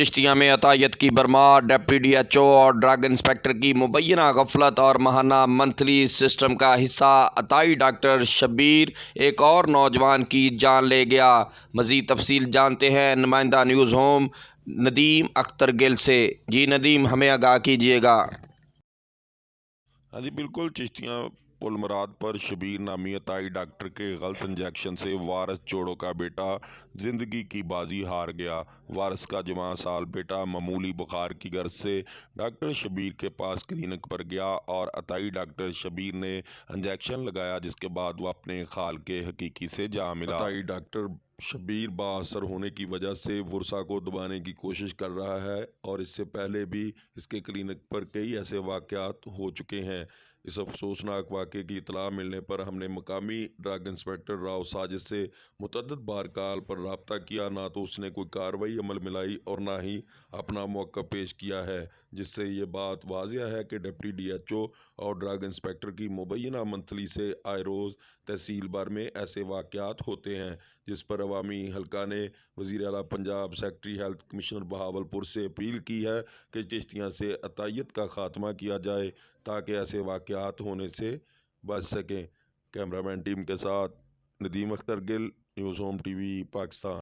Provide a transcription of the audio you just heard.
چشتیہ میں عطیت کی بھرمار، deputy D H O اور ڈرگ انسپکٹر کی مبینہ غفلت اور ماہانہ منتھلی سسٹم کا حصہ عطائی ڈاکٹر شبیر ایک اور نوجوان کی جان لے گیا۔ مزید تفصیل جانتے ہیں نمائندہ نیوز ہوم ندیم اختر گل سے۔ جی ندیم، ہمیں آگاہ کیجیے گا۔ ہاں جی بالکل، چشتیہ پل مراد پر شبیر نامی عطائی ڈاکٹر کے غلط انجیکشن سے وارث جوڑوں کا بیٹا زندگی کی بازی ہار گیا۔ وارث کا جوان سال بیٹا معمولی بخار کی غرض سے ڈاکٹر شبیر کے پاس کلینک پر گیا اور عطائی ڈاکٹر شبیر نے انجیکشن لگایا، جس کے بعد وہ اپنے خال کے حقیقی سے جا ملا۔ عطائی ڈاکٹر شبیر با اثر ہونے کی وجہ سے ورثا کو دبانے کی کوشش کر رہا ہے اور اس سے پہلے بھی اس کے کلینک پر کئی ایسے واقعات ہو چکے ہیں۔ اس افسوسناک واقعے کی اطلاع ملنے پر ہم نے مقامی ڈرگ انسپکٹر راؤ ساجد سے متعدد بار کال پر رابطہ کیا، نہ تو اس نے کوئی کارروائی عمل میں لائی اور نہ ہی اپنا موقف پیش کیا ہے، جس سے یہ بات واضح ہے کہ ڈپٹی ڈی ایچ او اور ڈرگ انسپکٹر کی مبینہ منتھلی سے آئے روز تحصیل بھر میں ایسے واقعات ہوتے ہیں، جس پر عوامی حلقہ نے وزیر اعلیٰ Punjab secretary health commissioner Bahawalpur سے اپیل کی ہے کہ چشتیہ سے عطیت کا خاتمہ کیا جائے تاکہ ایسے واقعات ہونے سے بچ سکیں۔ کیمرہ مین ٹیم کے ساتھ Nadeem Akhtar Gill, news home T V, Pakistan.